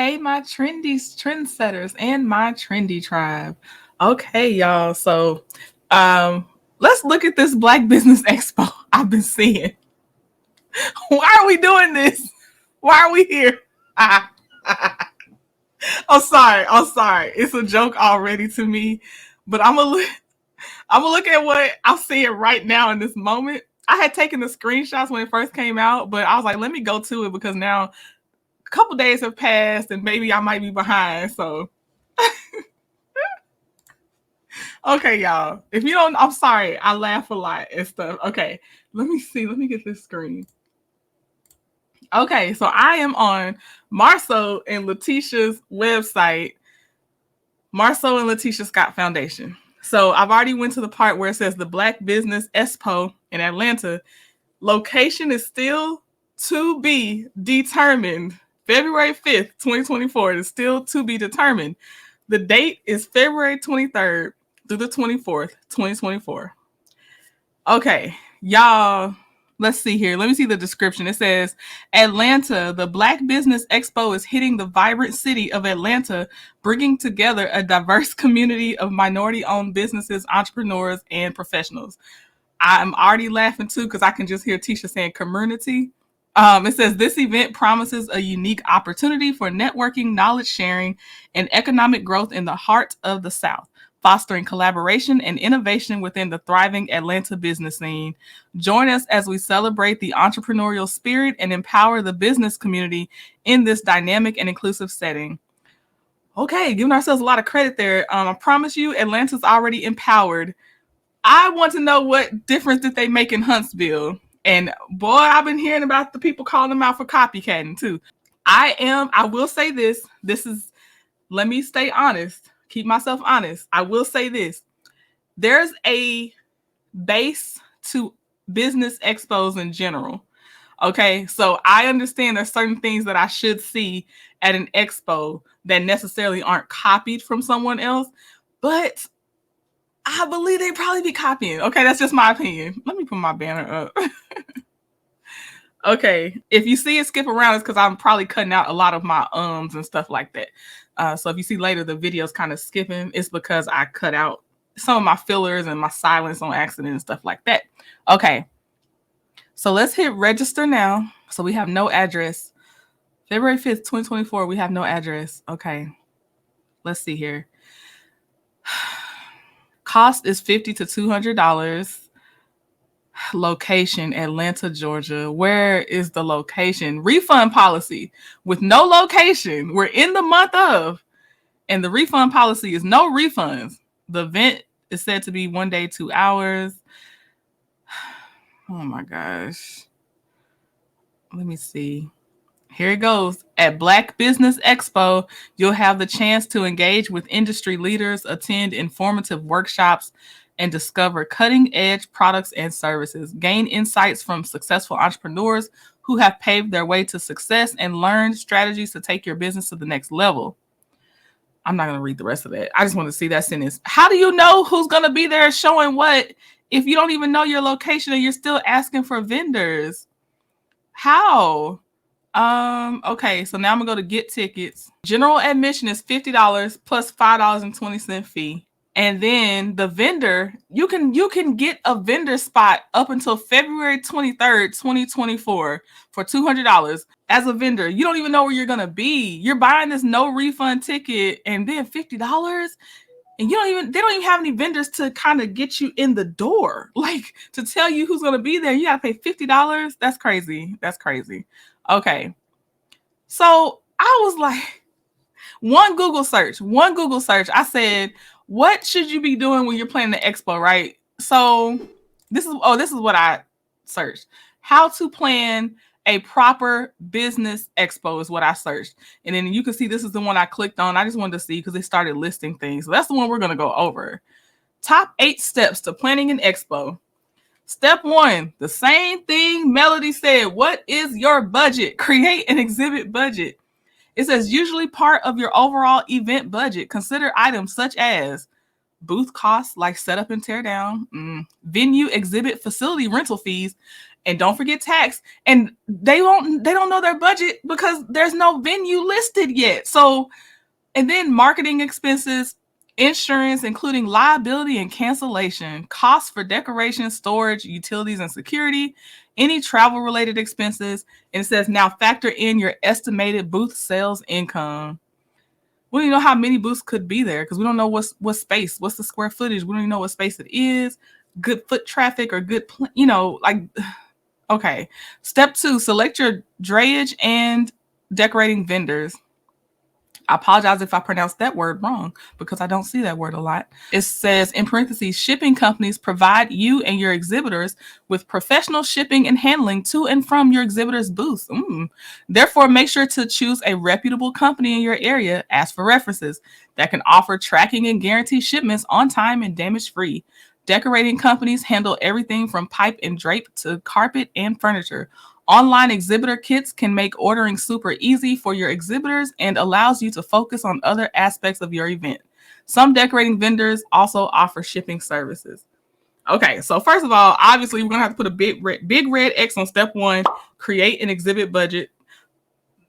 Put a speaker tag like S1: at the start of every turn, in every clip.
S1: Hey, my trendy trendsetters and my trendy tribe. Okay, y'all. So, um, let's look at this Black Business Expo I've been seeing. Why are we doing this? Why are we here? I'm sorry. I'm sorry. It's a joke already to me, but I'm gonna look at what I'm seeing right now in this moment. I had taken the screenshots when it first came out, but I was like, let me go to it because now a couple days have passed and maybe I might be behind. So okay, y'all. If you don't, I'm sorry. I laugh a lot and stuff. Okay, let me see. Let me get this screen. Okay, so I am on Marsau and LaTisha's website, Marsau and LaTisha Scott Foundation. So I've already went to the part where it says the Black Business Expo in Atlanta. Location is still to be determined. February 5th, 2024 is still to be determined. The date is February 23rd through the 24th, 2024. Okay, y'all, let's see here. Let me see the description. It says Atlanta, the Black Business Expo is hitting the vibrant city of Atlanta, bringing together a diverse community of minority owned businesses, entrepreneurs, and professionals. I'm already laughing too because I can just hear Tisha saying community. It says this event promises a unique opportunity for networking, knowledge sharing, and economic growth in the heart of the South, fostering collaboration and innovation within the thriving Atlanta business scene. Join us as we celebrate the entrepreneurial spirit and empower the business community in this dynamic and inclusive setting. Okay, giving ourselves a lot of credit there. I promise you, Atlanta's already empowered. I want to know what difference did they make in Huntsville. And boy, I've been hearing about the people calling them out for copycatting too. I will say this. Let me stay honest, keep myself honest. I will say this. There's a base to business expos in general. Okay, so I understand there's certain things that I should see at an expo that necessarily aren't copied from someone else, but I believe they probably be copying. Okay, that's just my opinion. Let me put my banner up. Okay, if you see it skip around, it's because I'm probably cutting out a lot of my ums and stuff like that. So if you see later the video's kind of skipping, it's because I cut out some of my fillers and my silence on accident and stuff like that. Okay, so let's hit register now. So we have no address. February 5th, 2024, we have no address. Okay, let's see here. Cost is $50 to $200. Location, Atlanta, Georgia. Where is the location? Refund policy with no location. We're in the month of, and the refund policy is no refunds. The event is said to be 1 day, 2 hours. Oh my gosh. Let me see. Here it goes. At Black Business Expo, you'll have the chance to engage with industry leaders, attend informative workshops, and discover cutting-edge products and services. Gain insights from successful entrepreneurs who have paved their way to success and learn strategies to take your business to the next level. I'm not going to read the rest of that. I just want to see that sentence. How do you know who's going to be there showing what if you don't even know your location and you're still asking for vendors? How? Okay, so now I'm gonna go to get tickets. General admission is $50 plus $5.20 fee. And then the vendor, you can get a vendor spot up until February 23rd, 2024 for $200 as a vendor. You don't even know where you're gonna be. You're buying this no refund ticket and then $50. And they don't even have any vendors to kind of get you in the door. Like to tell you who's gonna be there, you gotta pay $50. That's crazy. That's crazy. Okay. So I was like, one Google search. I said, what should you be doing when you're planning the expo, right? So this is what I searched. How to plan a proper business expo is what I searched. And then you can see this is the one I clicked on. I just wanted to see because they started listing things. So that's the one we're going to go over. Top 8 steps to planning an expo. Step 1, the same thing Melody said. What is your budget? Create an exhibit budget. It says usually part of your overall event budget. Consider items such as booth costs like setup and tear down, venue exhibit facility rental fees, And don't forget tax. And they don't know their budget because there's no venue listed yet. So, and then marketing expenses, insurance, including liability and cancellation, costs for decoration, storage, utilities, and security, any travel-related expenses. And it says now factor in your estimated booth sales income. We don't even know how many booths could be there because we don't know what space, what's the square footage. We don't even know what space it is, good foot traffic or good, like, okay. Step 2, select your drayage and decorating vendors. I apologize if I pronounced that word wrong because I don't see that word a lot. It says in parentheses, shipping companies provide you and your exhibitors with professional shipping and handling to and from your exhibitors' booths. Therefore, make sure to choose a reputable company in your area. Ask for references that can offer tracking and guarantee shipments on time and damage-free. Decorating companies handle everything from pipe and drape to carpet and furniture. Online exhibitor kits can make ordering super easy for your exhibitors and allows you to focus on other aspects of your event. Some decorating vendors also offer shipping services. Okay, so first of all, obviously we're gonna have to put a big red X on step 1, create an exhibit budget.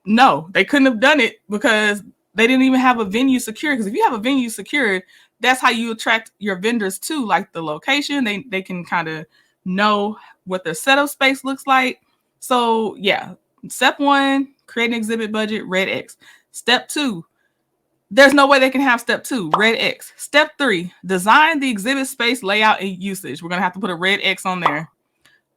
S1: No, they couldn't have done it because they didn't even have a venue secured. Because if you have a venue secured, that's how you attract your vendors too, like the location. They can kind of know what their setup space looks like. So yeah, step 1, create an exhibit budget, red X. Step 2, there's no way they can have step 2, red X. Step 3, design the exhibit space layout and usage. We're gonna have to put a red X on there.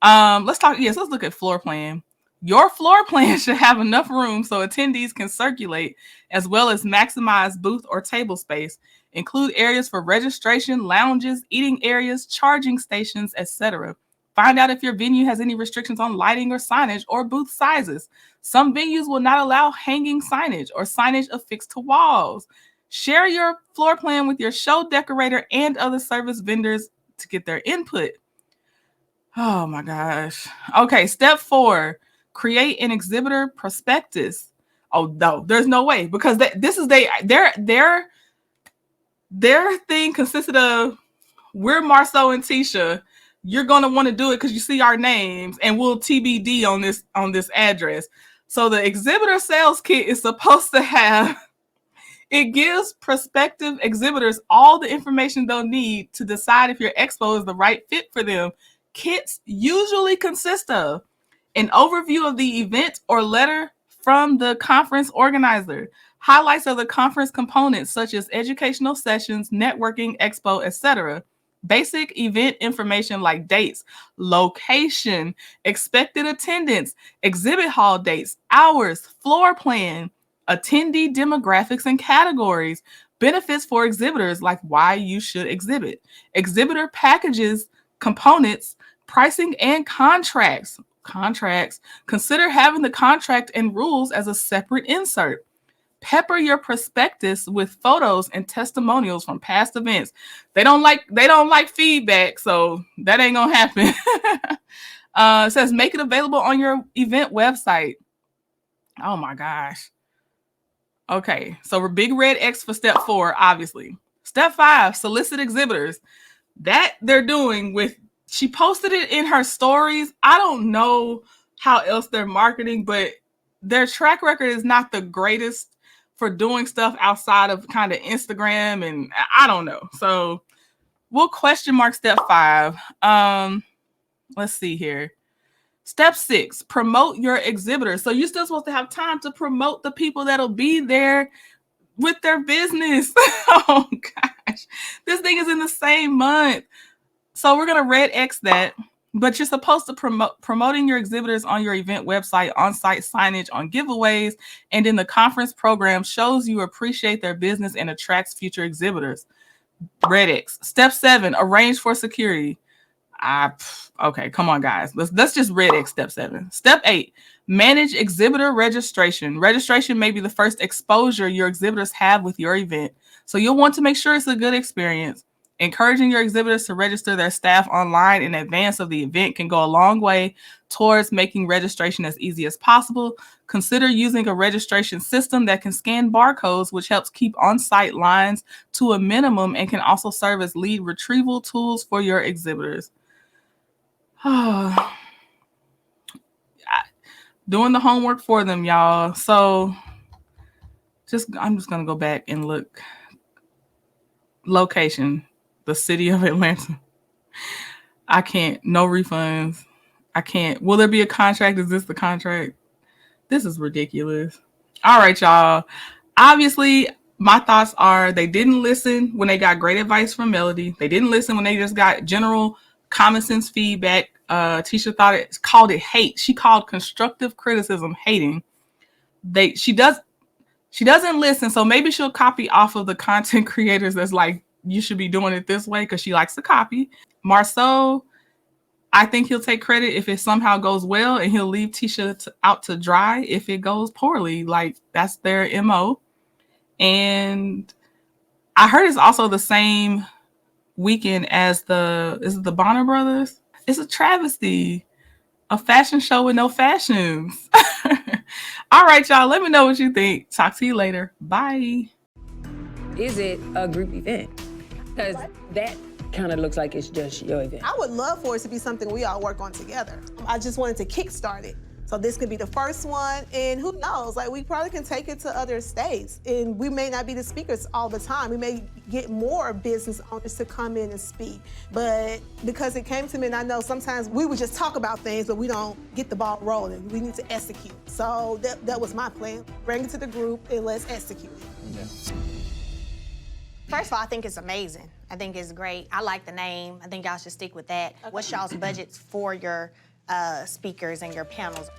S1: Let's look at floor plan. Your floor plan should have enough room so attendees can circulate, as well as maximize booth or table space. Include areas for registration, lounges, eating areas, charging stations, etc. Find out if your venue has any restrictions on lighting or signage or booth sizes. Some venues will not allow hanging signage or signage affixed to walls. Share your floor plan with your show decorator and other service vendors to get their input. Oh my gosh. Okay, step 4, create an exhibitor prospectus. Oh no, there's no way because their thing consisted of, we're Marsau and LaTisha. You're gonna want to do it because you see our names, and we'll TBD on this address. So the exhibitor sales kit is supposed to have. It gives prospective exhibitors all the information they'll need to decide if your expo is the right fit for them. Kits usually consist of an overview of the event or letter from the conference organizer, highlights of the conference components such as educational sessions, networking, expo, etc. Basic event information like dates, location, expected attendance, exhibit hall dates, hours, floor plan, attendee demographics and categories, benefits for exhibitors like why you should exhibit, exhibitor packages, components, pricing, and contracts. Consider having the contract and rules as a separate insert. Pepper your prospectus with photos and testimonials from past events. They don't like feedback, so that ain't gonna happen. It says make it available on your event website. Oh my gosh. Okay, so we're big red X for step 4, obviously. Step 5, solicit exhibitors. That they're doing with, she posted it in her stories. I don't know how else they're marketing, but their track record is not the greatest for doing stuff outside of kind of Instagram, and I don't know. So we'll question mark step 5. Let's see here. Step 6, promote your exhibitors. So you're still supposed to have time to promote the people that'll be there with their business. Oh gosh, this thing is in the same month. So we're gonna red X that, but you're supposed to promoting your exhibitors on your event website, on-site signage, on giveaways, and in the conference program shows you appreciate their business and attracts future exhibitors. Red X. Step 7, arrange for security. Okay, come on, guys. Let's just red X step 7. Step 8, manage exhibitor registration. Registration may be the first exposure your exhibitors have with your event, so you'll want to make sure it's a good experience. Encouraging your exhibitors to register their staff online in advance of the event can go a long way towards making registration as easy as possible. Consider using a registration system that can scan barcodes, which helps keep on-site lines to a minimum and can also serve as lead retrieval tools for your exhibitors. doing the homework for them, y'all. So I'm just gonna go back and look. Location, the city of Atlanta. I can't. No refunds. I can't. Will there be a contract? Is this the contract? This is ridiculous. All right, y'all. Obviously, my thoughts are they didn't listen when they got great advice from Melody. They didn't listen when they just got general common sense feedback. Tisha called it hate. She called constructive criticism hating. She doesn't listen, so maybe she'll copy off of the content creators that's like, you should be doing it this way because she likes to copy. Marsau, I think he'll take credit if it somehow goes well, and he'll leave Tisha out to dry if it goes poorly. Like, that's their MO. And I heard it's also the same weekend as is it the Bonner Brothers? It's a travesty. A fashion show with no fashions. All right, y'all. Let me know what you think. Talk to you later. Bye.
S2: Is it a group event? Because that kind of looks like it's just your event.
S3: I would love for it to be something we all work on together. I just wanted to kickstart it. So this could be the first one, and who knows, like we probably can take it to other states, and we may not be the speakers all the time. We may get more business owners to come in and speak, but because it came to me, and I know sometimes we would just talk about things, but we don't get the ball rolling. We need to execute. So that was my plan. Bring it to the group and let's execute it.
S4: Yeah.
S5: First of all, I think it's amazing. I think it's great. I like the name. I think y'all should stick with that. Okay. What's y'all's budgets for your speakers and your panels?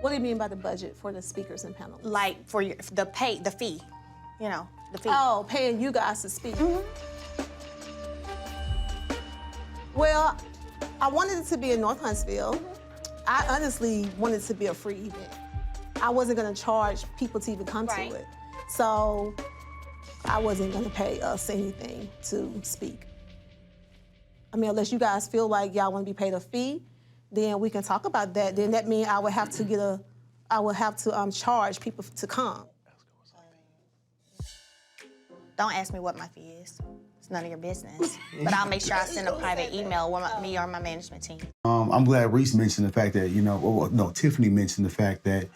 S3: What do you mean by the budget for the speakers and panels?
S5: Like for the fee, you know, the fee.
S3: Oh, paying you guys to speak. Mm-hmm. Well, I wanted it to be in North Huntsville. Mm-hmm. I honestly wanted it to be a free event. I wasn't gonna charge people to even come to it. So I wasn't gonna pay us anything to speak. I mean, unless you guys feel like y'all wanna be paid a fee, then we can talk about that. Then that means I would have to charge people to come.
S5: Don't ask me what my fee is. It's none of your business. But I'll make sure I send a private email with me or my management team.
S4: I'm glad Reese mentioned the fact that, Tiffany mentioned the fact that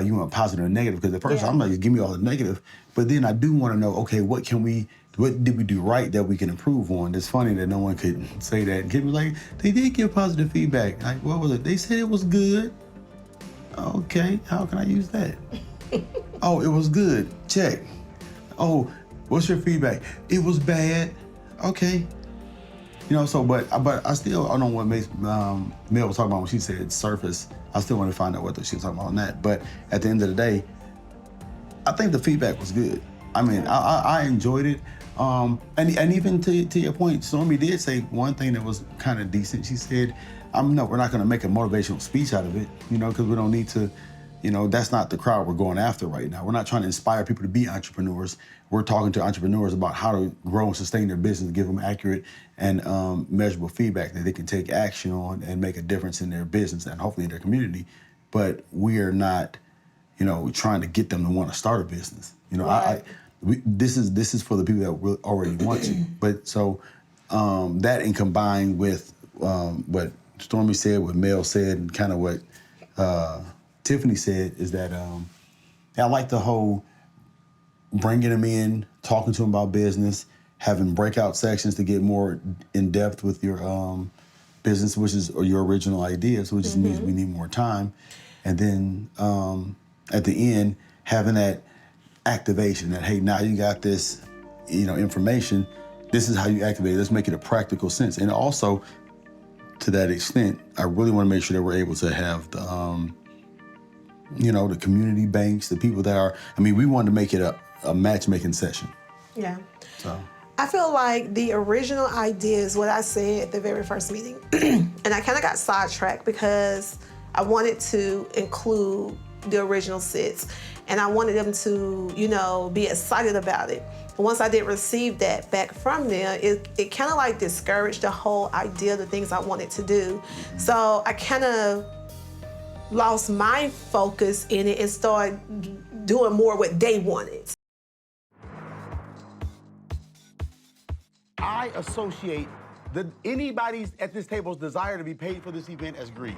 S4: you want positive and negative, because at first I'm like, just give me all the negative. But then I do want to know, okay, what did we do right that we can improve on? It's funny that no one could say that. Give me like, they did give positive feedback. Like, what was it? They said it was good. Okay, how can I use that? Oh, it was good. Check. Oh, what's your feedback? It was bad. Okay. But I still, I don't know what Mel was talking about when she said surface. I still want to find out what she was talking about on that. But at the end of the day, I think the feedback was good. I mean, I enjoyed it. And even to your point, Stormy did say one thing that was kind of decent. She said, no, we're not going to make a motivational speech out of it, because we don't need to, that's not the crowd we're going after right now. We're not trying to inspire people to be entrepreneurs. We're talking to entrepreneurs about how to grow and sustain their business, give them accurate and measurable feedback that they can take action on and make a difference in their business and hopefully in their community. But we are not, trying to get them to want to start a business.
S3: Right.
S4: This is for the people that already want to. But so that, and combined with what Stormy said, what Mel said, and kind of what Tiffany said, is that I like the whole bringing them in, talking to them about business, having breakout sections to get more in depth with your business, or your original ideas, which just means we need more time. And then at the end, having that activation that, hey, now you got this, information. This is how you activate it. Let's make it a practical sense. And also, to that extent, I really want to make sure that we're able to have the, the community banks, the people that are, we wanted to make it a matchmaking session.
S3: Yeah.
S4: So
S3: I feel like the original idea is what I said at the very first meeting. And I kind of got sidetracked because I wanted to include the original sits, and I wanted them to, be excited about it. But once I did receive that back from them, it kind of like discouraged the whole idea of the things I wanted to do. So I kind of lost my focus in it and started doing more what they wanted.
S6: I associate
S4: anybody's at this table's desire to be paid for this event as greed.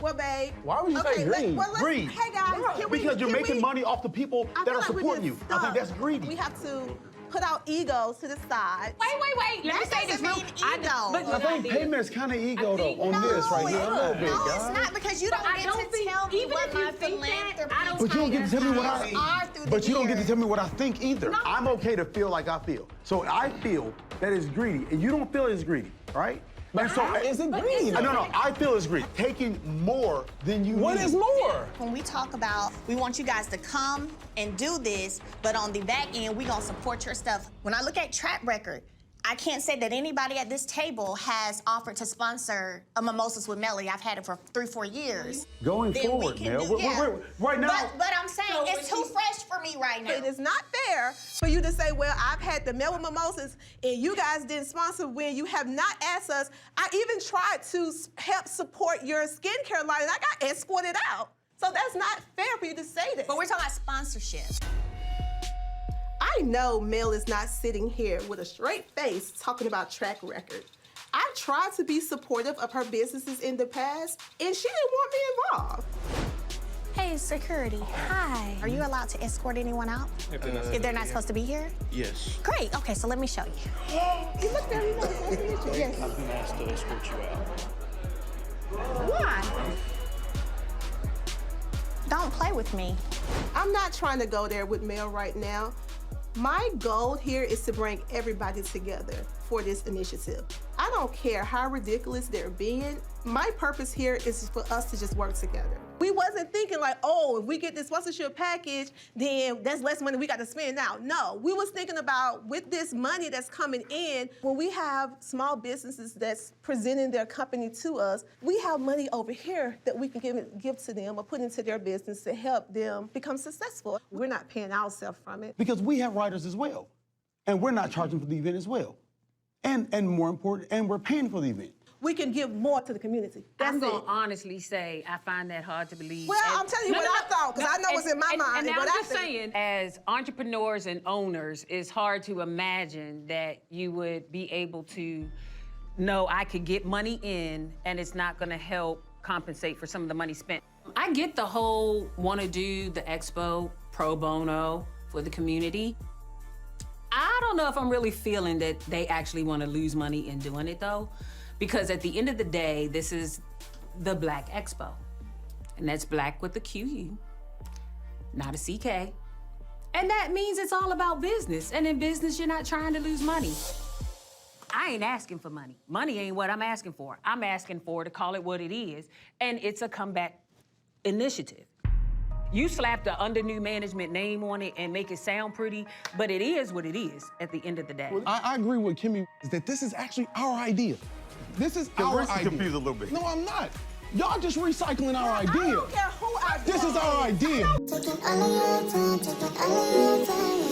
S3: Well, babe.
S6: Why would you say greed?
S4: Greed.
S3: Hey, guys.
S4: Because you're making money off the people that are supporting you. I think that's greedy.
S3: We have to put our egos to the side.
S2: Wait. Let me say this real.
S4: I think payment is kind of ego though on this right here a little bit,
S5: No,
S4: guys.
S5: it's not because you don't get to tell me what my philanthropy
S4: But you don't get to tell me what
S5: are through the
S4: But you don't get to
S5: years.
S4: tell me what I think either.
S5: No.
S4: I'm okay to feel like I feel. So I feel that it's greedy, and you don't feel it's greedy, right?
S6: But how is it greedy?
S4: No, I feel it's greedy. Taking more than you
S6: What
S4: need.
S6: is more?
S5: When we talk about, we want you guys to come and do this, but on the back end, we gonna support your stuff. When I look at track record, I can't say that anybody at this table has offered to sponsor a Mimosas with Melly. I've had it for 3-4 years.
S4: Going
S5: Then we
S4: forward,
S5: can
S4: Mel.
S5: do- yeah.
S4: Right now.
S5: But I'm saying it's too fresh for me right now.
S3: It is not fair for you to say, well, I've had the Mel with Mimosas and you guys didn't sponsor when you have not asked us. I even tried to help support your skincare line and I got escorted out. So that's not fair for you to say that.
S5: But we're talking about sponsorship.
S3: I know Mel is not sitting here with a straight face talking about track record. I tried to be supportive of her businesses in the past and she didn't want me involved.
S5: Hey, security. Hi. Are you allowed to escort anyone out? If they're not supposed to be here?
S7: Yes.
S5: Great. Okay, so let me show you.
S3: You look very nice. Nice to meet you. Yes.
S7: I've been asked to escort you out.
S5: Why? Don't play with me.
S3: I'm not trying to go there with Mel right now. My goal here is to bring everybody together for this initiative. I don't care how ridiculous they're being. My purpose here is for us to just work together. We wasn't thinking like, oh, if we get this sponsorship package, then that's less money we got to spend now. No, we was thinking about with this money that's coming in, when we have small businesses that's presenting their company to us, we have money over here that we can give to them or put into their business to help them become successful. We're not paying ourselves from it.
S4: Because we have writers as well. And we're not charging for the event as well. And more important, and we're paying for the event.
S3: We can give more to the community. That's
S2: I'm gonna
S3: it.
S2: honestly say I find that hard to believe.
S3: Well, I'm telling you what I thought, because I know what's in my mind.
S2: And
S3: what
S2: I'm
S3: I
S2: just
S3: think.
S2: saying, as entrepreneurs and owners, it's hard to imagine that you would be able to know I could get money in and it's not gonna help compensate for some of the money spent. I get the whole wanna do the expo pro bono for the community. I don't know if I'm really feeling that they actually wanna lose money in doing it though. Because at the end of the day, this is the Blaque Expo. And that's black with a QU, not a CK. And that means it's all about business. And in business, you're not trying to lose money. I ain't asking for money. Money ain't what I'm asking for. I'm asking for, to call it what it is, and it's a comeback initiative. You slap the under new management name on it and make it sound pretty, but it is what it is at the end of the day.
S6: I agree with Kimmy, is that this is actually our idea. This is our idea.
S4: Confused a little bit.
S6: No, I'm not. Y'all just recycling our idea.
S3: I don't care who I
S6: This is our idea.
S8: Taking all of your time, taking all of your time.